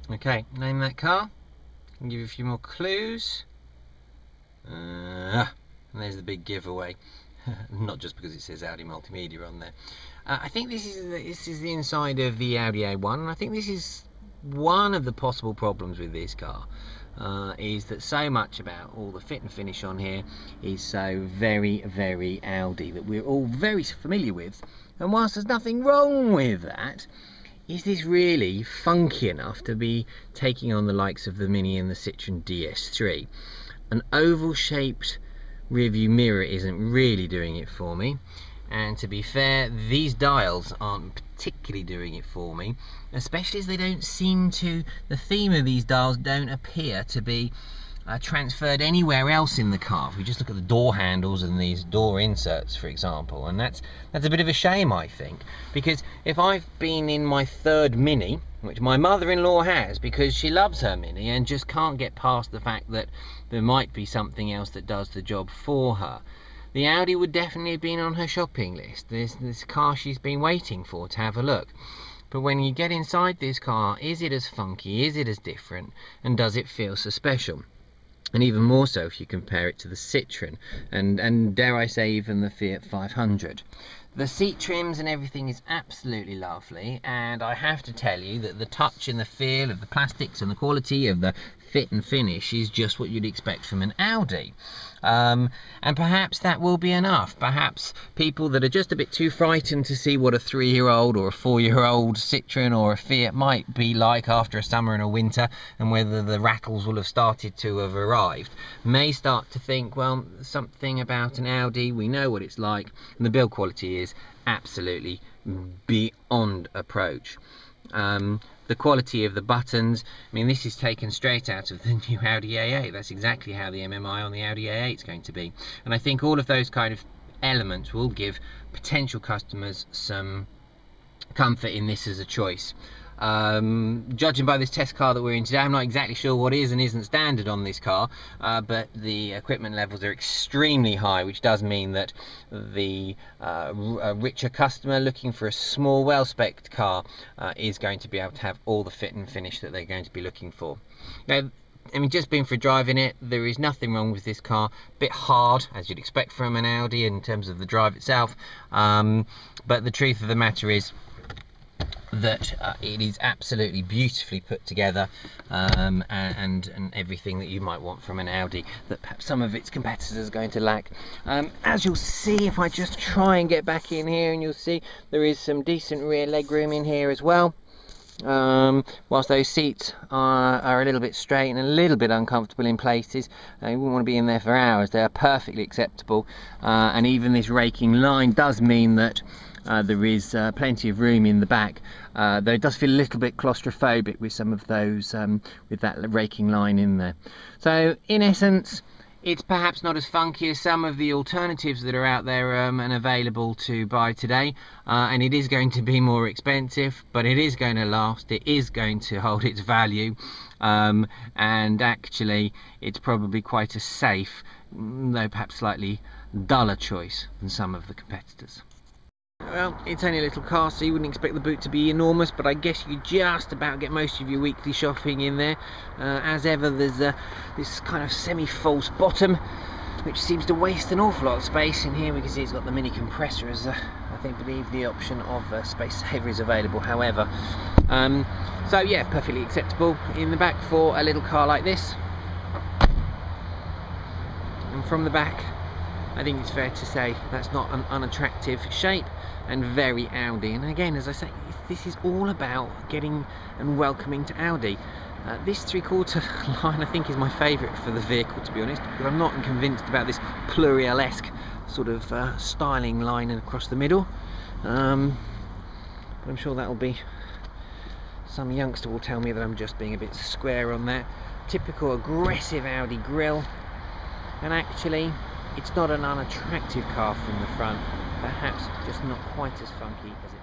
Okay, name that car. I'll give you a few more clues. And there's the big giveaway. Not just because it says Audi Multimedia on there. I think this is the inside of the Audi A1, and I think this is one of the possible problems with this car. Is that so much about all the fit and finish on here is so very, very Audi that we're all very familiar with. And whilst there's nothing wrong with that, is this really funky enough to be taking on the likes of the Mini and the Citroen DS3? An oval shaped rearview mirror isn't really doing it for me, and to be fair, these dials aren't particularly doing it for me, especially as they don't seem to, the theme of these dials don't appear to be transferred anywhere else in the car. If we just look at the door handles and these door inserts, for example, and that's a bit of a shame, I think, because if I've been in my third Mini, which my mother-in-law has because she loves her Mini and just can't get past the fact that there might be something else that does the job for her, the Audi would definitely have been on her shopping list. This car she's been waiting for to have a look. But when you get inside this car, is it as funky, is it as different, and does it feel so special? And even more so if you compare it to the Citroen and dare I say even the Fiat 500. The seat trims and everything is absolutely lovely, and I have to tell you that the touch and the feel of the plastics and the quality of the fit and finish is just what you'd expect from an Audi. And perhaps that will be enough. Perhaps people that are just a bit too frightened to see what a 3-year-old or a 4-year-old Citroen or a Fiat might be like after a summer and a winter, and whether the rattles will have started to have arrived, may start to think, well, something about an Audi, we know what it's like, and the build quality is absolutely beyond approach. The quality of the buttons, I mean, this is taken straight out of the new Audi A8. That's exactly how the MMI on the Audi A8 is going to be. And I think all of those kind of elements will give potential customers some comfort in this as a choice. Judging by this test car that we're in today, I'm not exactly sure what is and isn't standard on this car, but the equipment levels are extremely high, which does mean that the richer customer looking for a small, well-spec'd car is going to be able to have all the fit and finish that they're going to be looking for. Now, I mean, just been for driving it, there is nothing wrong with this car. A bit hard, as you'd expect from an Audi in terms of the drive itself, but the truth of the matter is that it is absolutely beautifully put together, and everything that you might want from an Audi that perhaps some of its competitors are going to lack. As you'll see, if I just try and get back in here, and you'll see there is some decent rear legroom in here as well. Whilst those seats are a little bit straight and a little bit uncomfortable in places, you wouldn't want to be in there for hours. They are perfectly acceptable, and even this raking line does mean that there is plenty of room in the back, though it does feel a little bit claustrophobic with some of those, with that raking line in there. So in essence, it's perhaps not as funky as some of the alternatives that are out there and available to buy today, and it is going to be more expensive, but it is going to last, it is going to hold its value, and actually it's probably quite a safe, though perhaps slightly duller choice than some of the competitors. Well, it's only a little car, so you wouldn't expect the boot to be enormous, but I guess you just about get most of your weekly shopping in there. As ever, there's this kind of semi-false bottom, which seems to waste an awful lot of space. In here we can see it's got the mini compressor as I believe the option of space saver is available, however. So yeah, perfectly acceptable in the back for a little car like this. And from the back, I think it's fair to say that's not an unattractive shape and very Audi. And again, as I say, this is all about getting and welcoming to Audi. This 3/4 line I think is my favourite for the vehicle, to be honest, because I'm not convinced about this Pluriel-esque sort of styling line across the middle. But I'm sure that'll be, some youngster will tell me that I'm just being a bit square on that. Typical aggressive Audi grille, and actually it's not an unattractive car from the front, perhaps just not quite as funky as it